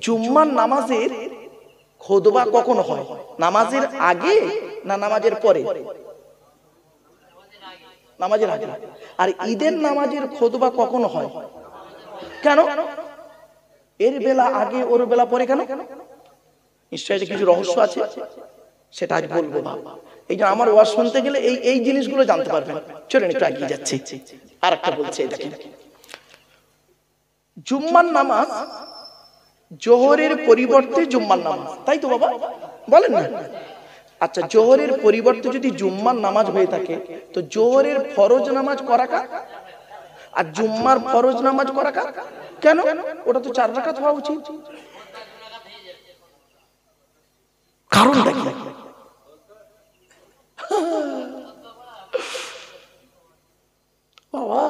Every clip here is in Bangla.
জুম্মার নামাজের খুতবা কখন হয়? নামাজের আগে না নামাজের পরে? নামাজের আগে। আর ঈদের নামাজের খুতবা কখন হয়? কেন এর বেলা আগে ওর বেলা পরে কেন? নিশ্চয়ই কিছু রহস্য আছে, সেটা আজ বলবো বাবা। এই যে আমার ওয়াজ শুনতে গেলে এই জিনিসগুলো জানতে পারবেন। চলেন একটু এগিয়ে যাচ্ছি। আর একটা বলছে, দেখেন, জুম্মার নামাজ জোহরের পরিবর্তে জুম্মার নামাজ, তাই তো বাবা বলেন না? আচ্ছা, জোহরের পরিবর্তে যদি জুম্মার নামাজ হয়ে থাকে, তো জোহরের ফরজ নামাজ করা কার আর জুম্মার ফরজ নামাজ করা কার? কেন? ওটা তো 4 রাকাত হওয়া উচিত। কারণটা কি? বাবা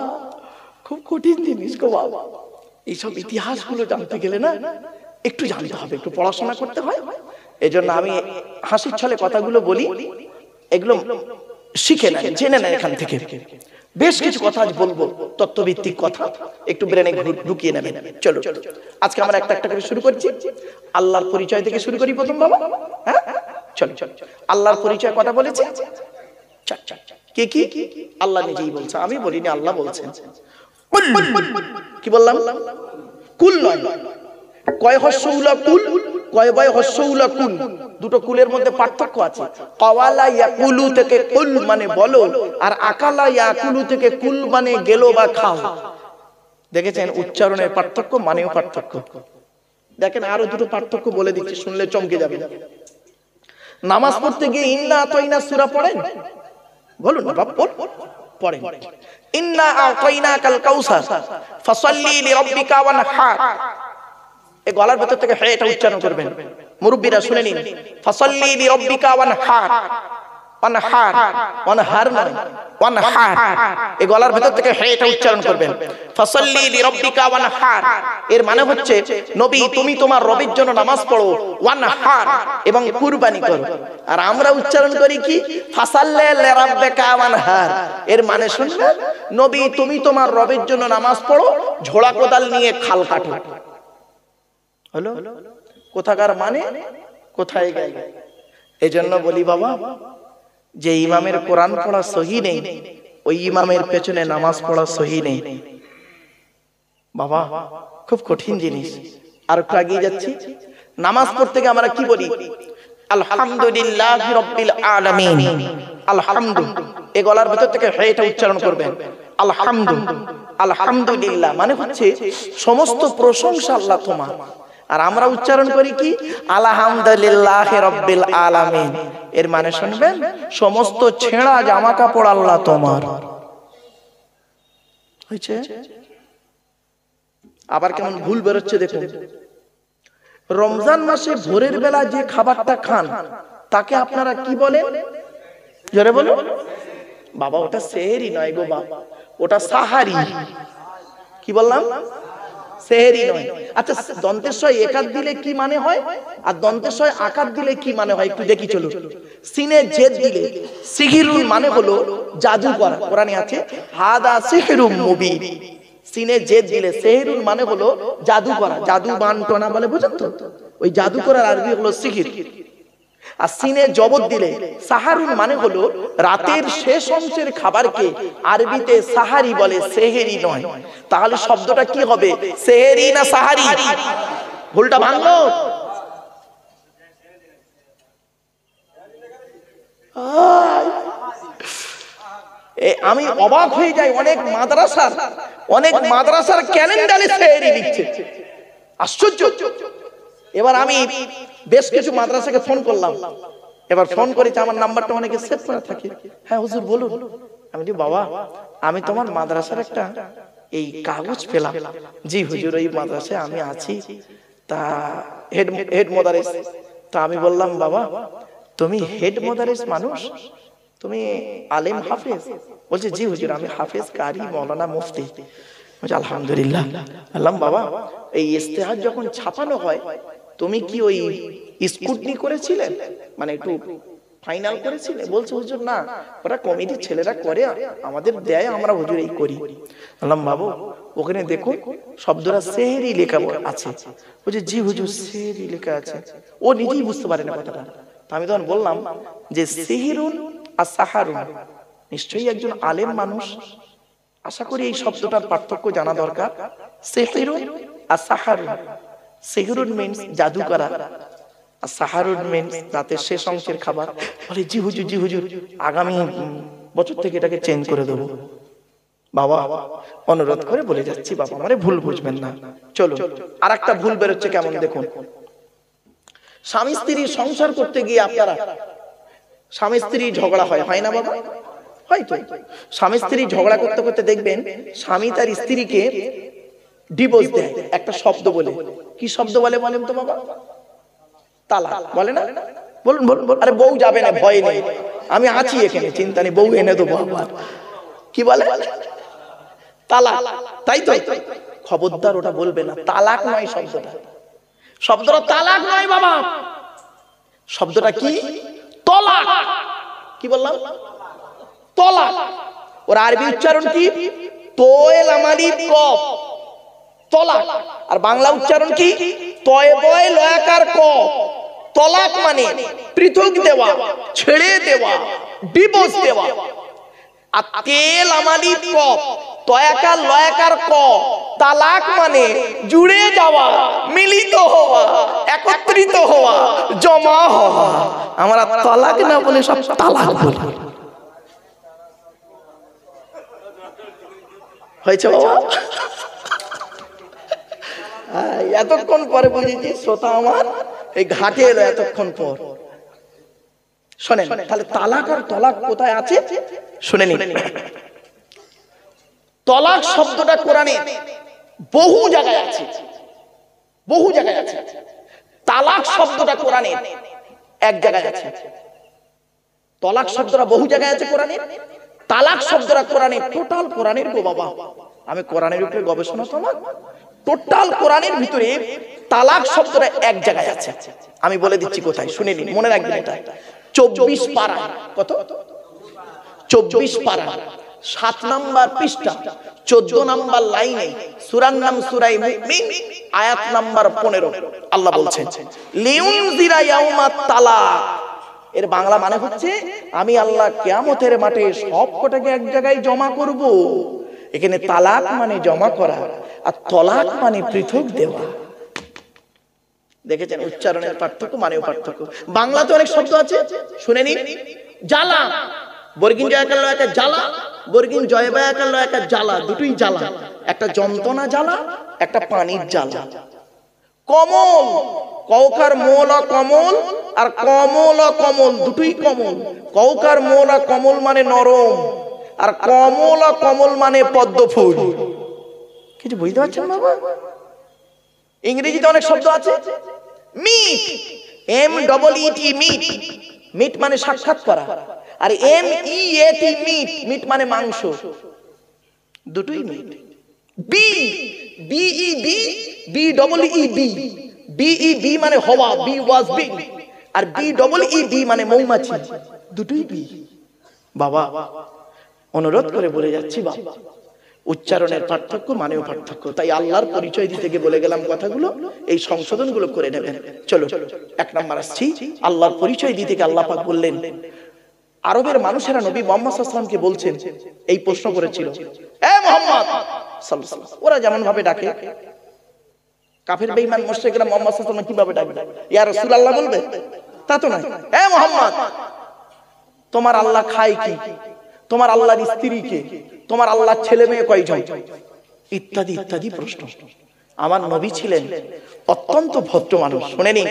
খুব কঠিন জিনিস গো বাবা। এইসব ইতিহাসগুলো জানতে গেলে না একটু জানতে হবে, একটু পড়াশোনা করতে হয়। এজন্য আমি হাসির ছলে কথাগুলো বলি, এগুলো শিখে নেন, জেনে নেন এখান থেকে। বেশ কিছু কথা আজ বলবো, তত্ত্বভিত্তিক কথা, একটু ব্রেনে ঢুকিয়ে নেবেন। চলো আজকে আমরা একটা একটা করে শুরু করছি। আল্লাহর পরিচয় থেকে শুরু করি প্রথম বাবা। হ্যাঁ চলো চলো, আল্লাহর পরিচয় কথা বলেছি। কে কি? আল্লাহ নিজেই বলছে, আমি বলিনি, আল্লাহ বলছেন। কি বললাম? কুল নয়, কয় হস্যউলা কুল, কয় বয় হস্যউলা কুল, দুটো কুলের মধ্যে পার্থক্য আছে। কাওয়ালা ইয়াকুলু থেকে কুল মানে বলো, আর আকালা ইয়াকুলু থেকে কুল মানে গেল বা খাও। দেখেছেন উচ্চারণের পার্থক্য, মানেও পার্থক্য। দেখেন আরো দুটো পার্থক্য বলে দিচ্ছি, শুনলে চমকে যাবে। নামাজ পড়তে গিয়ে ইন্না আতাইনা সূরা পড়েন? বলুন না বাপ, পড়েন। ইন্না আতাইনাকাল কাউসার ফাসাল্লি লিরাব্বিকা ওয়ানহার। এই গলার ভেতর থেকে হে এটা উচ্চারণ করবেন, মুরব্বিরা শুনে নিন। ফাসাল্লি লিরাব্বিকা ওয়ানহার, ওয়ানহার, ওয়ানহার নয়, ওয়ানহার। এই গলার ভেতর থেকে হে এটা উচ্চারণ করবেন, ফাসাল্লি লিরাব্বিকা ওয়ানহার। এর মানে হচ্ছে নবী তুমি তোমার রবের জন্য নামাজ পড়ো, ওয়ানহার এবং কুরবানি করো। আর আমরা উচ্চারণ করি কি? ফাসাল্লি লিরাব্বিকা ওয়ানহার। এর মানে শুনবেন, নবী তুমি তোমার রবের জন্য নামাজ পড়ো, ঝোড়া কোদাল নিয়ে খাল কাটো। হলো কোথাকার মানে, কোথায় গেল? এজন্য বলি বাবা, যে ইমামের কোরআন পড়া সহি নেই, ওই ইমামের পেছনে নামাজ পড়া সহি নেই বাবা। খুব কঠিন জিনিস। আর একটু এগিয়ে যাচ্ছি। নামাজ পড়তে গিয়ে আমরা কি বলি? আলহামদুলিল্লাহি রাব্বিল আলামিন। আলহামদু, এই গলার ভিতর থেকে হে এটা উচ্চারণ করবেন, আলহামদু। আলহামদুলিল্লাহ মানে হচ্ছে সমস্ত প্রশংসা আল্লাহ তোমার। আর আমরা উচ্চারণ করি কি? আলহামদুলিল্লাহি রাব্বিল আলামিন। এর মানে শুনবেন, সমস্ত ছেঁড়া জামা কাপড় আল্লাহ তোমার। হয়েছে? আবার কেমন ভুল বেরোচ্ছে দেখুন। রমজান মাসে ভোরের বেলা যে খাবারটা খান তাকে আপনারা কি বলেন? জোরে বলুন বাবা। ওটা সেহরি নয় গো বাবা, ওটা সাহারি। কি বললাম? সেহরি নয়। আচ্ছা, দন্তেশ্বয় একাত দিলে কি মানে হয়, আর দন্তেশ্বয় আকাত দিলে কি মানে হয় একটু দেখি চলো। সিনে জেদ দিলে সিহিরুন মানে হলো জাদু করা, কোরআনে আছে হাদা সিহরুম মুবিন। সিনে জেদ দিলে সেহরুন মানে হলো জাদু করা, জাদু বানটনা বলে, বুঝেন তো? ওই জাদু করার আরবি হলো সিহির। আর সিনে জবর দিলে সাহারুন মানে হলো রাতের শেষ অংশের খাবারকে আরবিতে সাহারি বলে, সেহেরি নয়। তাহলে শব্দটা কি হবে? সেহেরি না সাহারি? ভুলটা ভাঙলো। আমি অবাক হয়ে যাই, অনেক মাদ্রাসার ক্যালেন্ডারে সেহেরি লিখছে, আশ্চর্য। এবার আমি বেশ কিছু মাদ্রাসাকে ফোন করলাম, এবার ফোন করেছি, আমার নাম্বারটা অনেকে সেভ করা থাকে। হ্যাঁ হুজুর বলুন। আমি বলি বাবা, আমি তোমার মাদ্রাসার একটা এই কাগজ পেলাম। জি হুজুর, ওই মাদ্রাসায় আমি আছি, তা হেড মোদারেস। তা আমি বললাম বাবা, তুমি হেড মোদারেস মানুষ, তুমি আলেম হাফেজ? বলছে জি হুজুর, আমি হাফেজ কারি মৌলানা মুফতি। আলহামদুলিল্লাহ। বললাম বাবা, এই ইস্তেহার যখন ছাপানো হয় তুমি কি ওই স্কুটনি করেছিলেন, মানে একটু ফাইনাল করেছিলে? বলছে হুজুর না, ওরা কমিটির ছেলেরা করে, আমাদের দেয়, আমরা হুজুর এই করি। বললাম বাবু, ওখানে দেখুন শব্দটা সেহরি লেখা আছে। বলছে জি হুজুর সেহরি লেখা আছে। ও নিজেই বুঝতে পারে না কথাটা। তো আমি তখন বললাম যে সিহরুন আর সাহারুন, নিশ্চয়ই একজন আলেম মানুষ, আশা করি এই শব্দটার পার্থক্য জানা দরকার। সিহরুন আর সাহারুন, সিহরুন মিন্স জাদু করা, আর সাহারুন মিন্স রাতের শেষ অংশের খাবার। বলে জি হুজুর, জি হুজুর, আগামী বছর থেকে এটাকে চেঞ্জ করে দেবো। বাবা অনুরোধ করে বলে যাচ্ছি, বাবা আমারে ভুল বুঝবেন না। চলো আর একটা ভুল বেরোচ্ছে কেমন দেখুন। স্বামী স্ত্রী সংসার করতে গিয়ে আপনারা, স্বামী স্ত্রী ঝগড়া হয় না বাবা? হয়তো স্বামী স্ত্রী ঝগড়া করতে করতে দেখবেন স্বামী তার স্ত্রীকে ডিভোর্স দেয় একটা শব্দ বলে। কি শব্দ বলে বলেন তো বাবা? তালাক বলে না? বলুন বলুন। আরে বউ যাবে না, ভয় নেই, আমি আছি এখানে, চিন্তা নেই, বউ এনে দেবো। কি বলে? তালাক, তাই তো? খবরদার ওটা বলবে না, তালাক নয় শব্দটা। শব্দটা তালাক নয় বাবা, শব্দটা কি? তলাক। কি বললাম? তলাক। ওর আরবি উচ্চারণ কি? তোয়েল আমালি কফ, তলাক। আর বাংলা উচ্চারণ কি? তয় বয় লয়াকার ক। তলাক মানে পৃথক দেওয়া, ছেড়ে দেওয়া, ডিভোর্স দেওয়া। আর তেল আমালি কফ, তয়াকার লয়াকার ক, তালাক মানে জুড়ে যাওয়া, মিলিত হওয়া, একত্রিত হওয়া, জমা হওয়া। আমরা তালাক না বলে সব তালাক বলি। হয়েছে বাবা? এতক্ষণ পরে বুঝেছি শ্রোতা আমার এই ঘাটে এলো এতক্ষণ পর। শোনেন তাহলে তালাক আর তলাক কোথায় আছে শুনে নিন। তলাক শব্দটা কোরআনে বহু জায়গায় আছে, বহু জায়গায় আছে। তালাক শব্দটা কোরআনে এক জায়গায় আছে। তলাক শব্দটা বহু জায়গায় আছে কোরআনে, তালাক শব্দটা কোরআনে, টোটাল কোরআনের গো বাবা, আমি কোরআনের উপরে গবেষণা তো আমার, টোটাল কোরআনের ভিতরে তালাক শব্দটা এক জায়গায় আছে। আমি বলে দিচ্ছি কোথায়, শুনে নিন, মনে রাখবেন এটা। 24 পারা, কত? 24 পারা, 7 নাম্বার পৃষ্ঠা, 14 নাম্বার লাইনে, সূরার নাম সূরা মুমিন, আয়াত নাম্বার 15। আল্লাহ বলছেন লিউনজিরা ইয়াউমাত তালাক। এর বাংলা মানে হচ্ছে আমি আল্লাহ কিয়ামতের মাঠে সব কটাকে এক জায়গায় জমা করব। এখানে তালাক মানে জমা করা, আর তলাক মানে পৃথক দেওয়া। দেখেছেন উচ্চারণের পার্থক্য, মানেও পার্থক্য। বাংলাতে অনেক শব্দ আছে, শুনে নিন। জ্বালা, বর্গিন জয়াকার লয় একটা জ্বালা, বর্গিন জয় বায়াকার লয় একটা জ্বালা, দুটোই জ্বালা। একটা যন্ত্রণা জ্বালা, একটা পানির জ্বালা। কমল, কৌকার মোল কমল, আর কমল কমল, দুটোই কমল। কৌকার মোল কমল মানে নরম, আর কমল কমল মানে পদ্ম ফুল। কিছু বুঝতে পারছেন বাবা? ইংরেজিতে অনেক শব্দ আছে। মিট, MEET, মিট, মিট মানে সাক্ষাৎ করা। আর MEAT, মিট, মিট মানে মাংস, দুটোই meat. Be, BEB, BEEB, BEB মানে হওয়া, বি ওয়াজ বিং, আর BEEB মানে মৌমাছি, দুটোই বি। বাবা অনুরোধ করে বলে যাচ্ছি বাবা, উচ্চারণের পার্থক্য, মানেও পার্থক্য। তাই আল্লাহর পরিচয় দিতে গিয়ে বলে গেলাম কথাগুলো, এই সংশোধনগুলো করে নেবেন। চলো 1 নাম্বার আসছি। আল্লাহর পরিচয় দিতে গিয়ে আল্লাহ পাক বললেন, আরবের মানুষেরা নবী মুহাম্মদ সাল্লাল্লাহু আলাইহি ওয়াসাল্লামকে বলছেন, এই প্রশ্ন করেছিল, এ মুহাম্মদ সাল্লাল্লাহু আলাইহি ওয়াসাল্লাম। ওরা যেমন ভাবে ডাকে, কাফের বেঈমান মুশরিকরা মুহাম্মদ সাল্লাল্লাহু আলাইহি ওয়াসাল্লাম কিভাবে ডাকবে? ইয়া রাসূলুল্লাহ বলবে? তা তো না। এ মুহাম্মদ, তোমার আল্লাহ খায় কি? তোমার আল্লাহর স্ত্রী কে? তোমার আল্লাহর ছেলে মেয়ে কয়জন? ইত্যাদি ইত্যাদি প্রশ্ন। আমার নবী ছিলেন অত্যন্ত ভদ্র মানুষ। শুনে নিন,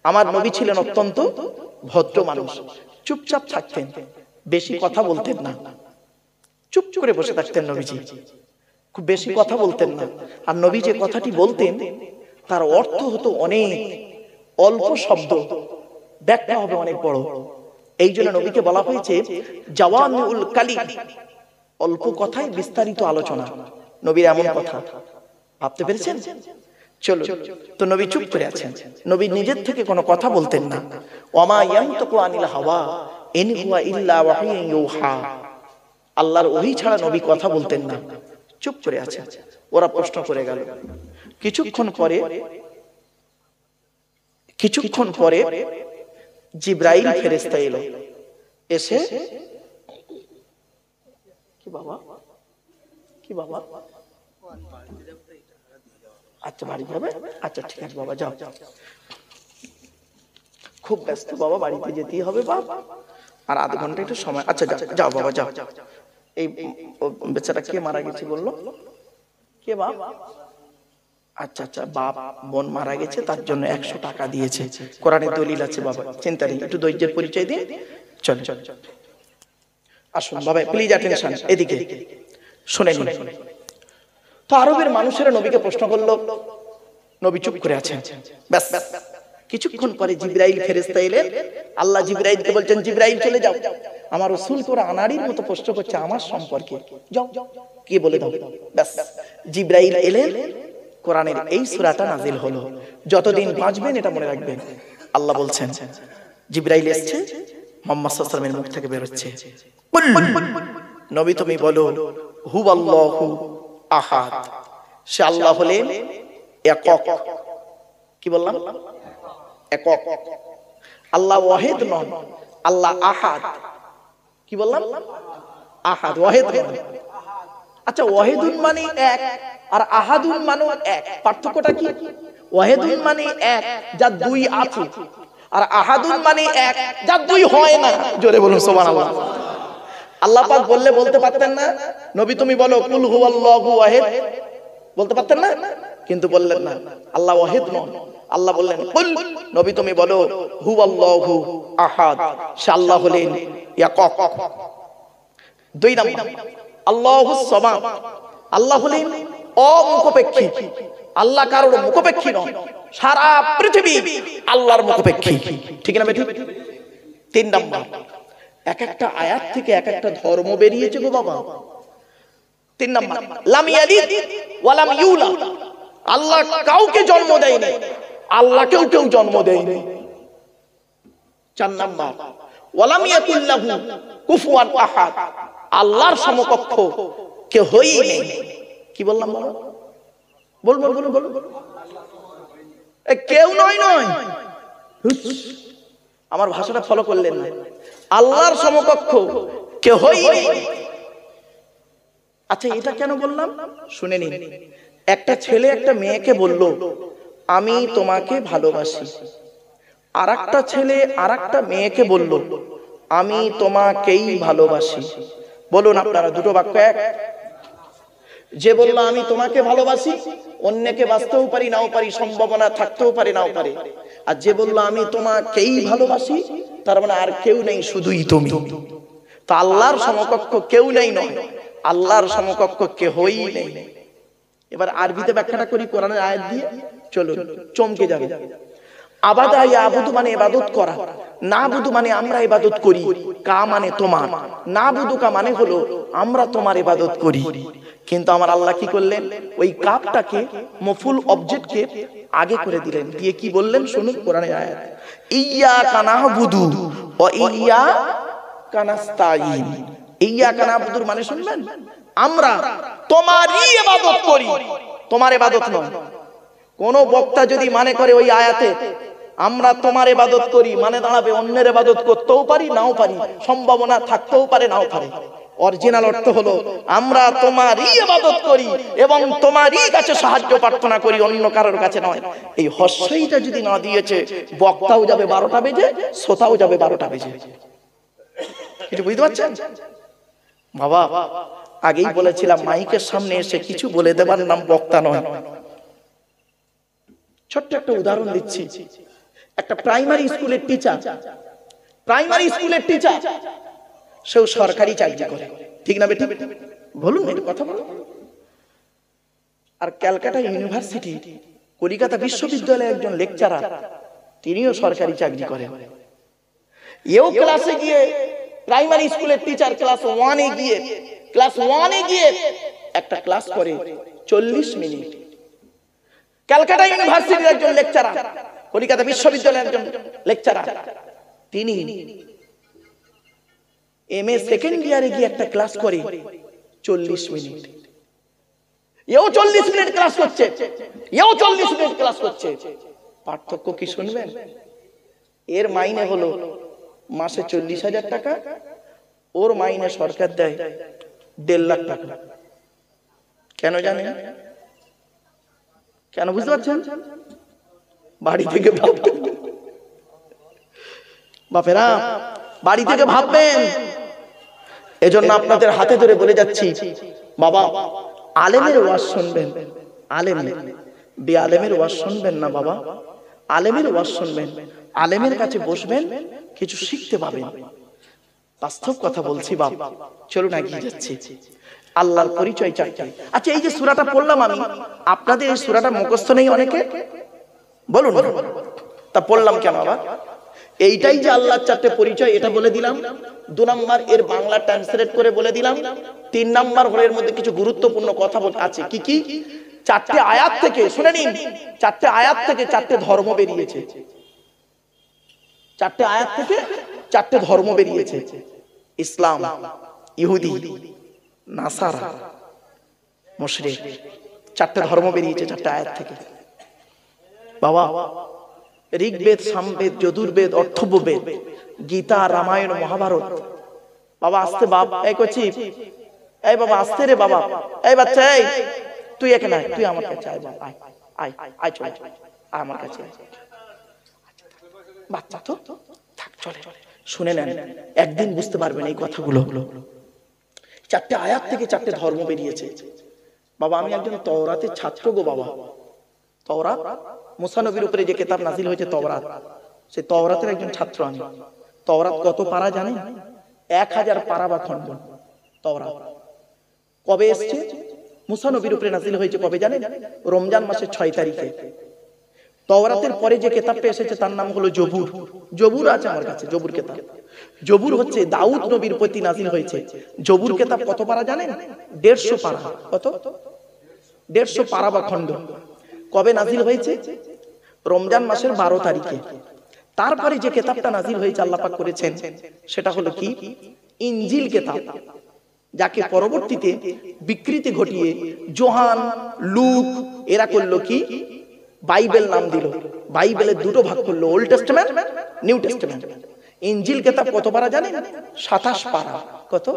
আমার নবী ছিলেন অত্যন্ত ভদ্র মানুষ। চুপচাপ থাকতেন, বেশি কথা বলতেন না, চুপ করে বসে থাকতেন নবীজি, খুব বেশি কথা বলতেন না। আর নবী যে কথাটি বলতেন তার অর্থ হতো অনেক, অল্প শব্দ, ব্যাখ্যা হবে অনেক বড়। এই জন্য নবীকে বলা হয়েছে জাওয়ামিউল কালিম, অল্প কথায় বিস্তারিত আলোচনা। নবীর এমন কথা, ভাবতে পেরেছেন? চলো, তো নবী চুপ করে আছেন। নবী নিজের থেকে কোনো কথা বলতেন না। ওয়ামা ইয়ানতাকু আনিল হাওয়া ইন হুয়া ইল্লা ওয়াহিয়ুন ইউহা। আল্লাহর ওহী ছাড়া নবী কথা বলতেন না। চুপ করে আছে। ওরা প্রশ্ন করে গেল। কিছুক্ষণ পরে জিবরাইল ফেরেশতা এলো, এসে কি বাবা আচ্ছা বাড়ি যাবে, আচ্ছা ঠিক আছে বাবা যাও, খুব ব্যস্ত বাবা, বাড়িতে যেতেই হবে বাবা, আর আধ ঘন্টা একটু সময়, আচ্ছা যাও বাবা যাও। এই বেচারা কে মারা গেছে বললো? কে বাপ? আচ্ছা আচ্ছা বাপ বোন মারা গেছে, তার জন্য 100 টাকা দিয়েছে, কোরআনের দলিল আছে বাবা, চিন্তা নেই, একটু ধৈর্যের পরিচয় দিয়ে চল। আসুন বাবা প্লিজ অ্যাটেনশন, এদিকে শুনেন। তো আরবের মানুষেরা নবীকে প্রশ্ন করলো, নবী চুপ করে আছেন। ব্যাস কিছুক্ষণ পরে জিবরাইল ফেরেশতা এলেন। আল্লাহ জিবরাইলকে বলছেন, জিবরাইল চলে যাও, আমার রাসূল করে আনাড়ির মতো প্রশ্ন করছে আমার সম্পর্কে, যাও কি বলে দাও। ব্যাস জিবরাইল এলেন, কোরআনের এই সূরাটা নাজিল হলো। যতদিন বাঁচবেন এটা মনে রাখবেন। আল্লাহ বলছেন জিবরাইল এসেছে, মুহাম্মদ সাল্লাল্লাহু আলাইহি ওয়াসাল্লামের মুখ থেকে বের হচ্ছে, নবী তুমি বলো হুয়াল্লাহু আহাদ, সে আল্লাহ হলেন একক। কি বললাম? একক। আল্লাহ ওয়াহিদ নন, আল্লাহ আহাদ। কি বললাম? আহাদ, ওয়াহিদ নন। আচ্ছা ওয়াহিদুন মানে এক, আর আহাদুন মানে এক, পার্থক্যটা কি? ওয়াহিদুন মানে এক যার দুই আছে, আর আহাদুন মানে এক যার দুই হয় না। জোরে বলুন সুবহানাল্লাহ। আল্লাহ পাক বলতে পারতেন না নবী তুমি বলো কুল হুয়াল্লাহু ওয়াহিদ, বলতে পারতেন না? কিন্তু বললেন না, আল্লাহ ওয়াহিদ নন। আল্লাহ বললেন কুল, নবী তুমি বলো হুয়াল্লাহু আহাদ, সে আল্লাহ হলেন একক। দুই নাম্বার আল্লাহুস সামাদ, আল্লাহ হলেন অমুখপেক্ষী। আল্লাহ কারোর মুখপেক্ষী নন, সারা পৃথিবী আল্লাহর মুখপেক্ষী। ঠিক না বেঠিক? তিন নাম্বার, এক একটা আয়াত থেকে এক একটা ধর্ম বেরিয়েছে গো বাবা। তিন নাম্বার লাম ইয়ালিদ ওয়া লাম ইউলাদ, আল্লাহ কাউকে জন্ম দেয়নি, আল্লাহকেও কেউ জন্ম দেয়নি। চার নাম্বার ওয়া লাম ইয়াকুল লাহু কুফুয়ান আহাদ, আল্লাহর সমকক্ষ কেউ হয়ই নেই। কি বললাম বাবা? বল কেউ নয়। আমার ভাষাটা ফলো করলেন না। আল্লাহর সমকক্ষ কেউ হয়ই নেই। আচ্ছা এটা কেন বললাম শুনে নিন। একটা ছেলে একটা মেয়েকে বলল আমি তোমাকে ভালোবাসি, আর একটা ছেলে আর একটা মেয়েকে বলল আমি তোমাকেই ভালোবাসি। বলুন আপনারা, দুটো বাক্য এক? যে বললো আমি তোমাকে ভালোবাসি, অন্যকে বাঁচতেও পারি নাও পারি, সম্ভাবনা থাকতেও পারে নাও পারে। আর যে বললো আমি তোমাকেই ভালোবাসি, তার মানে আর কেউ নেই, শুধুই তুমি। তো আল্লাহর সমকক্ষ কেউ নেই নয়, আল্লাহর সমকক্ষ কেহই নেই। এবার আরবিতে ব্যাখ্যাটা করি কোরআনের আয়াত দিয়ে, চলুন চমকে যাবে। আবাদা ইয়াবুদু মানে ইবাদত করা, নাবুদু মানে আমরা ইবাদত করি, কা মানে তোমার, নাবুদুকা মানে হলো আমরা তোমার ইবাদত করি। কিন্তু আমার আল্লাহ কি করলেন, ওই কাফটাকে মফুল অবজেক্টকে আগে করে দিলেন, দিয়ে কি বললেন শুনুন কোরআনের আয়াত, ইয়্যাকা না'বুদু ওয়া ইয়্যাকা নাস্তাঈন। ইয়্যাকা না'বুদুর মানে শুনবেন, আমরা তোমারই ইবাদত করি, তোমার ইবাদত নয়। কোন বক্তা যদি মানে করে ওই আয়াতে আমরা তোমার ইবাদত করি, মানে দাঁড়াবে অন্যের ইবাদত করতেও পারি নাও পারি, সম্ভাবনা থাকতেও পারে নাও পারে। অরিজিনাল অর্থ হলো আমরা তোমারই ইবাদত করি এবং তোমারই কাছে সাহায্য প্রার্থনা করি, অন্য কারোর কাছে নয়। এই হস্যইটা যদি না দিয়েছে, বক্তাও যাবে 12টা বেজে, শ্রোতাও যাবে 12টা বেজে। কিছু বুঝতে পারছেন বাবা? আগেই বলেছিলাম মাইকের সামনে এসে কিছু বলে দেবার নাম বক্তা নয়। ছোট্ট একটা উদাহরণ দিচ্ছি। একটা প্রাইমারি স্কুলের টিচার, সেও সরকারি চাকরি করে, ঠিক না বেটি? বলুন এটা কথা বলুন। আর ক্যালকাটা ইউনিভার্সিটি, কলিকাতা বিশ্ববিদ্যালয়ের একজন লেকচারার, তিনিও সরকারি চাকরি করেন। এও ক্লাসে গিয়ে, প্রাইমারি স্কুলের টিচার ক্লাস 1-এ গিয়ে একটা ক্লাস করে 40 মিনিট। ক্যালকাটা ইউনিভার্সিটির একজন লেকচারার, কলিকাতা বিশ্ববিদ্যালয়ের একজন লেকচারার, তিনি এমএ সেকেন্ড ইয়ারে গিয়ে একটা ক্লাস করে 40 মিনিট। এও 40 মিনিট ক্লাস করছে, এও 40 মিনিট ক্লাস করছে। পার্থক্য কি শুনবেন? এর মাইনে হলো মাসে 40,000 টাকা, ওর মাইনে সরকার দেয় 1.5 লাখ টাকা। কেন জানেন? কেন বুঝতে পারছেন? বাড়ি থেকে ভাববেন বাপেরা, বাড়ি থেকে ভাববেন। এজন্য আপনাদের হাতে ধরে বলে যাচ্ছি, বাবা আলেমের ওয়াজ শুনবেন, আলেমের, বেআলেমের ওয়াজ শুনবেন না বাবা, আলেমের ওয়াজ শুনবেন, আলেমের কাছে বসবেন, কিছু শিখতে পাবেন। বাস্তব কথা বলছি বাবা, চলুন এগিয়ে যাচ্ছি। আল্লাহর পরিচয় চারটি। আচ্ছা, এই যে সূরাটা পড়লাম আমি, আপনাদের এই সূরাটা মুখস্থ নেই অনেকে? বলুন, তা পড়লাম কেন আবার? এইটাই যে আল্লাহর চারটে পরিচয়, এটা বলে দিলাম। 2 নাম্বার, এর বাংলা ট্রান্সলেট করে বলে দিলাম। 3 নাম্বার হলো এর মধ্যে কিছু গুরুত্বপূর্ণ কথা আছে। কি কি? 4টে আয়াত থেকে শুনে নিন, 4টে আয়াত থেকে 4টে ধর্ম বেরিয়েছে। 4টে আয়াত থেকে 4টে ধর্ম বেরিয়েছে। ইসলাম, ইহুদি, নাসারা, মুশরিক, 4টে ধর্ম বেরিয়েছে 4টে আয়াত থেকে। বাবা, ঋগ্বেদ, সামবেদ, যজুর্বেদ, অর্থব্যবেদ, গীতা, রামায়ণ, মহাভারত। বাবা আসতে, বাপ এই করছি, এই বাবা আসতে রে বাবা, এই বাচ্চা, এই তুই এখানে আয়, তুই আমার কাছে আয় বাবা, আয় আয় আয়, চল আমার কাছে আয়। বাচ্চা তো থাক, চলে শুনে নেন, একদিন বুঝতে পারবেন এই কথাগুলো। 4টে আয়াত থেকে 4টে ধর্ম বেরিয়েছে। বাবা আমি একজন তওরাতের ছাত্র গো বাবা। তওরাত, মুসা নবীর উপরে যে কিতাব নাযিল হয়েছে তওরাত, সেই তওরাতের একজন ছাত্র আমি। তওরাত কত পারা জানেন? 1000 পারা বা খণ্ড তওরাত। কবে এসেছে? মুসা নবীর উপরে নাযিল হয়েছে কবে জানেন? রমজান মাসের 6 তারিখে। তওরাতের পরে যে কিতাবটা এসেছে তার নাম হলো জবুর। জবুর আছে আমার কাছে, জবুর কিতাব। জবুর হচ্ছে দাউদ নবীর প্রতি নাযিল হয়েছে। জবুর কিতাব কত পারা জানেন? 150 পারা। কত? 150 পারা বা খণ্ড। কবে নাযিল হয়েছে? রমজান মাসের 12 তারিখে। তারপরে যে কিতাবটা নাযিল হয়েছে আল্লাহ পাক করেছেন সেটা হলো কি? ইনজিল কিতাব, যাকে পরবর্তীতে বিকৃতি ঘটিয়ে যোহান, লুক এরা করলো কি? বাইবেল নাম দিল। বাইবেলের 2টো ভাগ করলো, ওল্ড টেস্টামেন্ট, নিউ টেস্টামেন্ট। ইনজিল কিতাব কত পারা জানেন? 27 পারা। কত?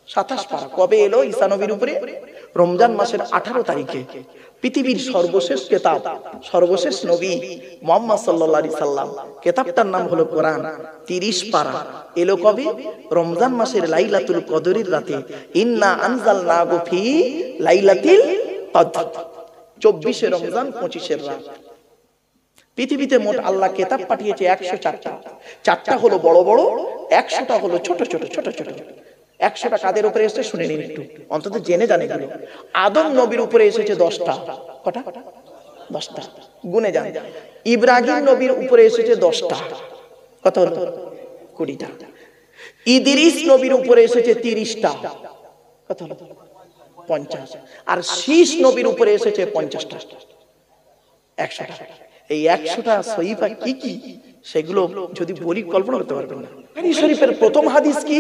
27 পারা। কবে এলো ঈসা নবীর উপরে? রমজান মাসের 18 তারিখে। পৃথিবীর সর্বশেষ কিতাব, সর্বশেষ নবী মুহাম্মদ সাল্লাল্লাহু আলাইহি সাল্লাম, কিতাবটার নাম হলো কোরআন। 30 পারা। এলো কবে? রমজান মাসের লাইলাতুল কদরের রাতে। ইন্না আনজালনাহু ফি লাইলাতিল কদর। 24শে রমজান, 25 রাত। পৃথিবীতে মোট আল্লাহ কিতাব পাঠিয়েছে 104টা। 4টা হলো বড় বড়, 100টা হলো ছোট ছোট ছোট ছোট। 100টা কাদের উপরে এসেছে শুনে নিন একটু, অন্তত জেনে জানে গেল। আদম নবীর উপরে এসেছে 10টা। কটা? 10টা। গুনে যান। ইব্রাহিম নবীর উপরে এসেছে 10টা। কত হলো? 20টা। ইদ্রিস নবীর উপরে এসেছে 30টা। কত হলো? 50। আর শীষ নবীর উপরে এসেছে 50টা। 100টা। এই 100টা সহিফা কি কি সেগুলো যদি বলি কল্পনা করতে পারবেন না। বুখারী শরীফের প্রথম হাদিস কি?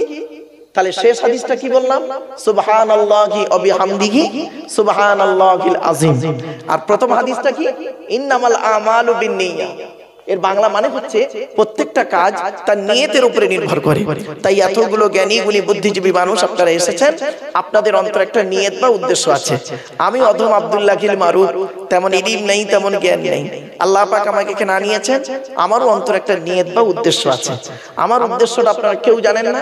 তাহলে শেষ হাদিসটা কি বললাম? সুবহানাল্লাহি ওয়া বিহামদিহি সুবহানাল্লাহিল আযীম। আর প্রথম হাদিসটা কি? ইন্নামাল আমালু বিন্নিয়াত। এর বাংলা মানে হচ্ছে প্রত্যেকটা কাজ তার নিয়তের উপরে নির্ভর করে। তাই এতগুলো জ্ঞানী গুণী বুদ্ধিজীবী মানুষ আপনারা এসেছেন, আপনাদের অন্তরে একটা নিয়ত বা উদ্দেশ্য আছে। আমি অধম আব্দুল্লাহ গিল মারুফ, তেমন ইলম নেই, তেমন জ্ঞান নেই। আল্লাহ পাক আমাকে এখানে আনিয়েছেন, আমারও অন্তরে একটা নিয়ত বা উদ্দেশ্য আছে। আমার উদ্দেশ্যটা আপনারা কেউ জানেন না,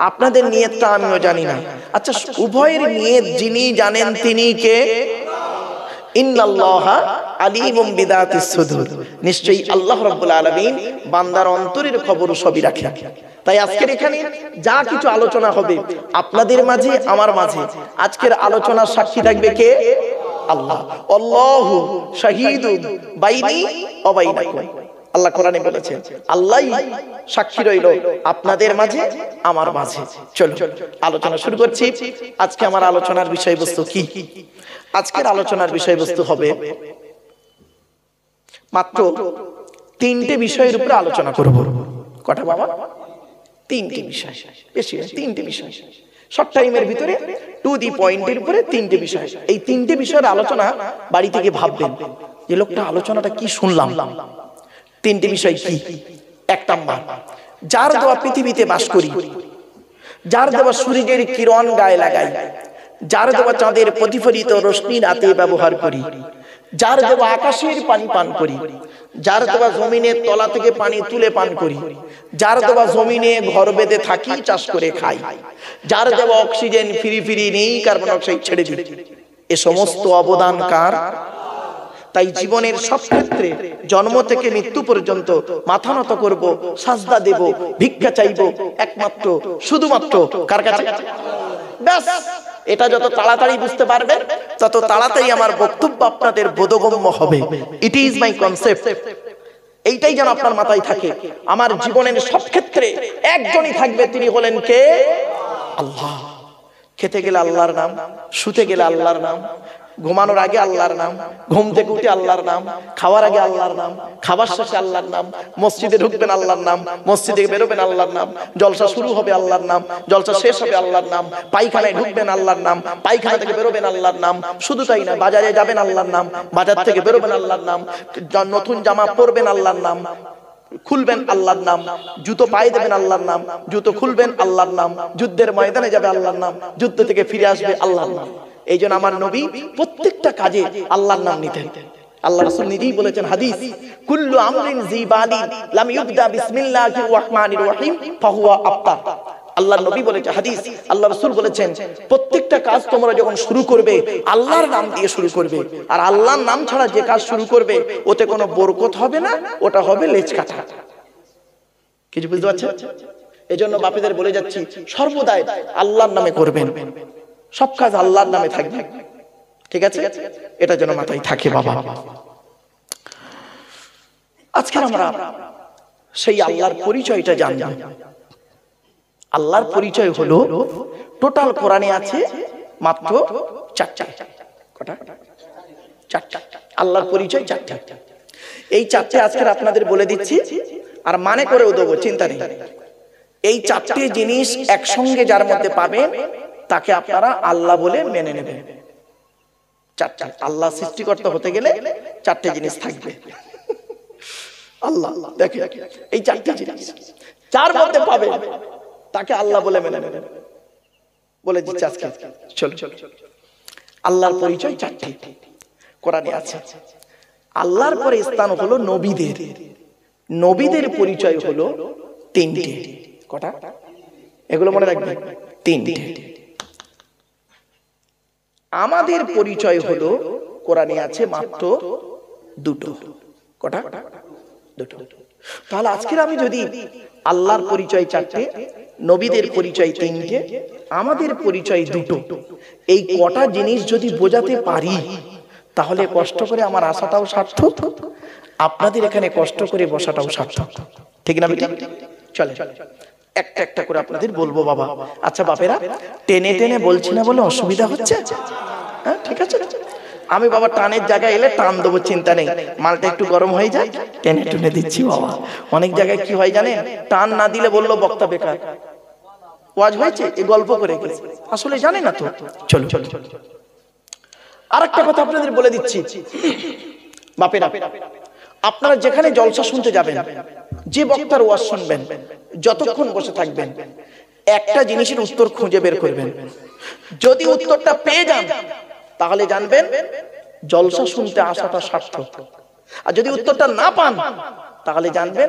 আপনাদের নিয়তটা আমিও জানি না। আচ্ছা, উভয়ের নিয়ত যিনি জানেন তিনি কে? ইন্নাল্লাহা আলিমুম বিদাতিস সুদূর। নিশ্চয়ই আল্লাহ রাব্বুল আলামিন বান্দার অন্তরের খবর সবই রাখেন। তাই আজকের এখানে যা কিছু আলোচনা হবে আপনাদের মাঝে, আমার মাঝে, আজকের আলোচনার সাক্ষী থাকবে কে? আল্লাহ। আল্লাহু শাহীদুন বাইনি ওয়া বাইনাকুম। আল্লাহ কোরআনে বলেছেন আল্লাহই সাক্ষী রইল আপনাদের মাঝে, আমার মাঝে। চলো আলোচনা শুরু করছি। আজকে আমার আলোচনার বিষয়বস্তু কি? আজকের আলোচনার বিষয়বস্তু হবে মাত্র 3টে বিষয়ের উপরে আলোচনা করব। কটা বাবা? 3টে বিষয়, বেশি 3টে বিষয়। শর্ট টাইমের ভিতরে টু দি পয়েন্টের উপরে তিনটে বিষয়। এই তিনটে বিষয়ের আলোচনা বাড়ি থেকে ভাববেন যে লোকটা আলোচনাটা কি শুনলাম। তিনটে বিষয় কি? এক নাম্বার, যার দেওয়া পৃথিবীতে বাস করি, যার দেওয়া সূর্যের কিরণ গায়ে লাগাই, যার দেওয়া চাঁদের প্রতিফলিত রশ্মি রাতে ব্যবহার করি, যার দেওয়া আকাশের পানি পান করি, যার দেওয়া জমিনের তলা থেকে পানি তুলে পান করি, যার দেওয়া জমিনে ঘর বেঁধে থাকি, চাষ করে খাই, যার দেওয়া অক্সিজেন ফিরি ফিরি নেই, কার্বন ডাই অক্সাইড ছেড়ে দিই, এ সমস্ত অবদান কার? তাই জীবনের সব ক্ষেত্রে জন্ম থেকে মৃত্যু পর্যন্ত মাথা নত করব, সাজদা দেব, ভিক্ষা চাইব একমাত্র শুধুমাত্র কার কাছে? ব্যাস, এটা যত তাড়াতাড়ি বুঝতে পারবেন তত তাড়াতাড়ি আমার বক্তব্য আপনাদের বোধগম্য হবে। It is my concept. এইটাই যেন আপনার মাথায় থাকে। আমার জীবনের সব ক্ষেত্রে একজনই থাকবে, তিনি হলেন কে? আল্লাহ। খেতে গেলে আল্লাহর নাম, শুতে গেলে আল্লাহর নাম, ঘুমানোর আগে আল্লাহর নাম, ঘুম থেকে উঠে আল্লাহর নাম, খাওয়ার আগে আল্লাহর নাম, খাবার শেষে আল্লাহর নাম, মসজিদে ঢুকবেন আল্লাহর নাম, মসজিদে বেরোবেন আল্লাহর নাম, জলসা শুরু হবে আল্লাহর নাম, জলসা শেষ হবে আল্লাহর নাম, পায়খানায় ঢুকবেন আল্লাহর নাম, পায়খানা থেকে বেরোবেন আল্লাহর নাম। শুধু তাই না, বাজারে যাবেন আল্লাহর নাম, বাজার থেকে বেরোবেন আল্লাহর নাম, নতুন জামা পরবেন আল্লাহর নাম, খুলবেন আল্লাহর নাম, জুতো পায়ে দেবেন আল্লাহর নাম, জুতো খুলবেন আল্লাহর নাম, যুদ্ধের ময়দানে যাবে আল্লাহর নাম, যুদ্ধ থেকে ফিরে আসবে আল্লাহর নাম। এই জন্য আমার নবী প্রত্যেকটা কাজে আল্লাহর নাম নিতেন। আল্লাহ রাসূল নিজেই বলেছেন হাদিস, কুল্লু আমরিন যিবালিন লাম ইবদা বিসমিল্লাহির রহমানির রহিম ফাহুয়া আফতার। আল্লাহর নবী বলেছেন হাদিস, আল্লাহ রাসূল বলেছেন প্রত্যেকটা কাজ তোমরা যখন শুরু করবে আল্লাহর নাম দিয়ে শুরু করবে, আর আল্লাহর নাম ছাড়া যে কাজ শুরু করবে ওতে কোনো বরকত হবে না, ওটা হবে লেজ কাটা। কিছু বুঝতে পারছেন? এজন্য বাপেদের বলে যাচ্ছি সর্বদাই আল্লাহর নামে করবেন, সব কাজ আল্লাহর নামে থাকবে। ঠিক আছে? এটা যেন মাথায় থাকে বাবা। আজকে আমরা সেই আল্লাহর পরিচয়টা জানব। আল্লাহর পরিচয় হলো টোটাল কোরআনে আছে মাত্র চারটা। কটা? চারটা। আল্লাহর পরিচয় চারটা। এই চারটে আজকে আপনাদের বলে দিচ্ছি, আর মানে করেও দেবো, চিন্তা নেই। এই চারটে জিনিস একসঙ্গে যার মধ্যে পাবেন তাকে আপনারা আল্লাহ বলে মেনে নেবেন। চারটা। আল্লাহ সৃষ্টিকর্তা হতে গেলে চারটে জিনিস থাকবে। আল্লাহ দেখে এই চারটে জিনিস যার মধ্যে পাবেন তাকে আল্লাহ বলে মেনে নেবেন। বলে দিচ্ছি আজকে, চল চল। আল্লাহর পরিচয় চারটি কোরআনে আছে। আল্লাহর পরে স্থান হলো নবীদের। নবীদের পরিচয় হলো তিনটে। কটা? এগুলো মনে রাখবেন, তিনটে। আমাদের পরিচয় হলো কোরআনে আছে মাত্র দুটো। কটা? দুটো। তাহলে আজকে আমি যদি আল্লাহর পরিচয় চারটে, নবীদের পরিচয় তিনটে, আমাদের পরিচয় দুটো, এই কটা জিনিস যদি বোঝাতে পারি তাহলে কষ্ট করে আমার আশাটাও সার্থক, আপনাদের এখানে কষ্ট করে বসাটাও সার্থক। ঠিক না বেটা? চলে একটা একটা করে আপনাদের বলবো বাবা। আচ্ছা বাপেরা, টেনে টেনে বলছি না বলে অসুবিধা হচ্ছে? হ্যাঁ ঠিক আছে, আমি বাবা টানের জায়গায় এলে টান দেবো, চিন্তা নেই। মালটা একটু গরম হয়ে যায়, টেনে টেনে দিচ্ছি বাবা। অনেক জায়গায় কি হয় জানেন, টান না দিলে বললো বক্তা বেকার, ওয়াজ হয়েছে, এই গল্প করে গেছে, আসলে জানে না তো। চলো চলো। আর একটা কথা আপনাদের বলে দিচ্ছি বাপেরা, আপনারা যেখানে জলসা শুনতে যাবেন, যে বক্তার ওয়াজ শুনবেন, যতক্ষণ বসে থাকবেন, একটা জিনিসের উত্তর খুঁজে বের করবেন। যদি উত্তরটা পেয়ে যান তাহলে জানবেন জলসা শুনতে আসাটা সার্থক। আর যদি উত্তরটা না পান তাহলে জানবেন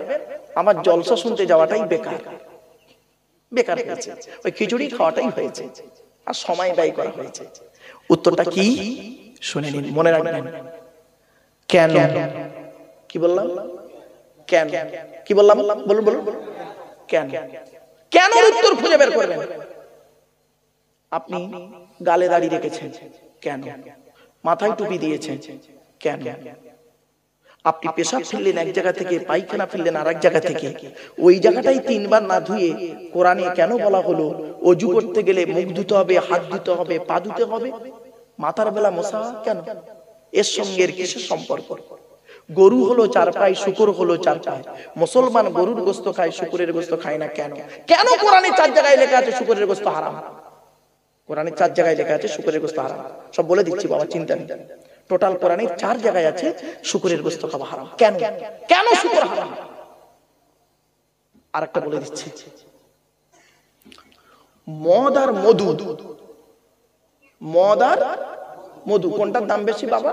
আমার জলসা শুনতে যাওয়াটাই বেকার। বেকার হয়েছে, ওই খিচুড়ি খাওয়াটাই হয়েছে, আর সময় ব্যয় করা হয়েছে। উত্তরটা কি শুনে নিন, মনে রাখবেন। কেন? কি বললাম? কেন? কি বললাম? বলুন বলুন। কেন? কেন উত্তর খুঁজে বের করবেন। আপনি গালে দাড়ি রেখেছেন, কেন? মাথায় টুপি দিয়েছেন, কেন? আপনি পেশাব ফেললেন এক জায়গা থেকে, পায়খানা ফেললেন আর এক জায়গা থেকে, ওই জায়গাটাই তিনবার না ধুয়ে কোরআনে কেন বলা হলো ওযু করতে গেলে মুখ ধুতে হবে, হাত ধুতে হবে, পা ধুতে হবে? মাথার বেলা মশা কেন? এর সঙ্গে এর কিসের সম্পর্ক? গরু হলো চার পায়ে, শুকর হলো চার পায়ে। মুসলমান গরুর গোশত খায়, শুকরের গোশত খায় না, কেন? কেন কোরআনে চার জায়গায় লেখা আছে শুকরের গোশত হারাম? কোরআনে 4 জায়গায় লেখা আছে শুকরের গোশত হারাম। সব বলে দিচ্ছি বাবা, চিন্তা নেই। টোটাল কোরআনে 4 জায়গায় আছে শুকরের গোশত খাওয়া হারাম। কেন কেন শুকর হারাম? আরেকটা বলে দিচ্ছি, মদ আর মধু, মদ আর মধু কোনটার দাম বেশি বাবা?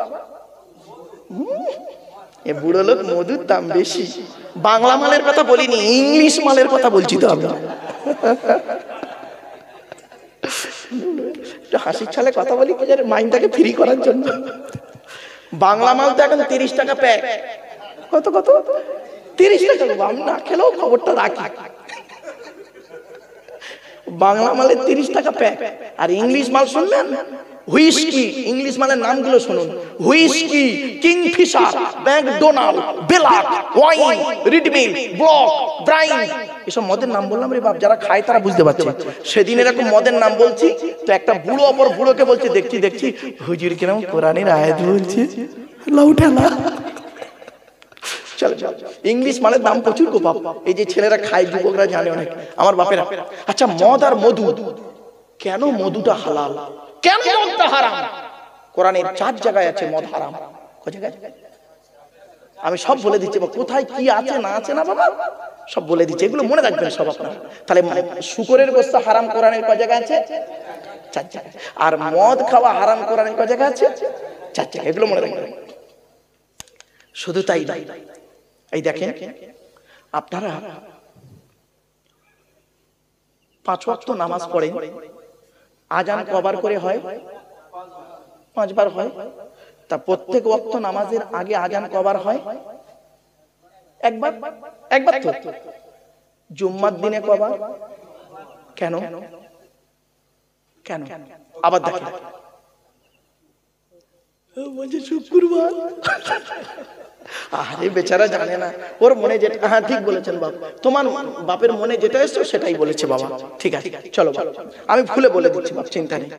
এ বুড়ো লোক, মধুর দাম বেশি। বাংলা মালের কথা বলিনি, ইংলিশ মালের কথা বলছি তো আমরা। হাসির ছলে কথা বলি মাইন্ডটাকে ফ্রি করার জন্য। বাংলা মাল তো এখন 30 টাকা প্যাক। কত কত? 30 টাকা। আমি না খেলেও খবরটা রাখি। বাংলা মালের 30 টাকা প্যাক। আর ইংলিশ মাল শুনলেন, হুইস্কি, ইংলিশ মালের নামগুলো শুনুন, হুইস্কি, কিংফিশার, ম্যাকডোনাল্ড, বেলাক, ওয়াইন, রিডমিল, ব্লক, ব্রাইন, এসব মদের নাম বললাম রে বাপ, যারা খায় তারা বুঝতে পারছে। সেদিন এরকম মদের নাম বলছি তো একটা বুড়ো অপর বুড়োকে বলছে, দেখছি দেখছি হুজুর কিরম কোরআনের আয়াত বলছে, লাউ ঠেলা। চল চল, ইংলিশ মালের দাম প্রচুর গো বাপ। এই যে ছেলেরা খায়, যুবকরা জানে অনেক, আমার বাপেরা। আচ্ছা, মদ আর মধু, কেন মধুটা হালাল, কেন মদটা হারাম? কোরআনের 4 জায়গায় আছে মদ হারাম। কয় জায়গায়? আমি সব বলে দিচ্ছি, কোথায় কি আছে না আছে না বাবা সব বলে দিচ্ছি, এগুলো মনে রাখবেন সব আপনারা। তাহলে শুকরের গোশত হারাম কোরআনের কয় জায়গায় আছে? 4 জায়গায়। আর মদ খাওয়া হারাম কোরআনের কয় জায়গায় আছে? 4 জায়গায়। এগুলো মনে রাখবেন। শুধু তাই নয়, এই দেখেন আপনারা 5 ওয়াক্ত নামাজ পড়েন, আজান কবার করে হয়? 5 বার হয়। তা প্রত্যেক ওয়াক্ত নামাজের আগে আজান কবার হয়? একবার। একবার তো। জুম্মার দিনে কবার? কেন কেন? আবার দেখেন, বলছে শুক্রবার। আরে বেচারা জানে না, ওর মনে যেটা, হ্যাঁ ঠিক বলেছেন বাপ, তোমার বাপের মনে যেটা এসছে সেটাই বলেছে বাবা। ঠিক আছে, চলো আমি খুলে বলে দিচ্ছি বাপ, চিন্তা নেই।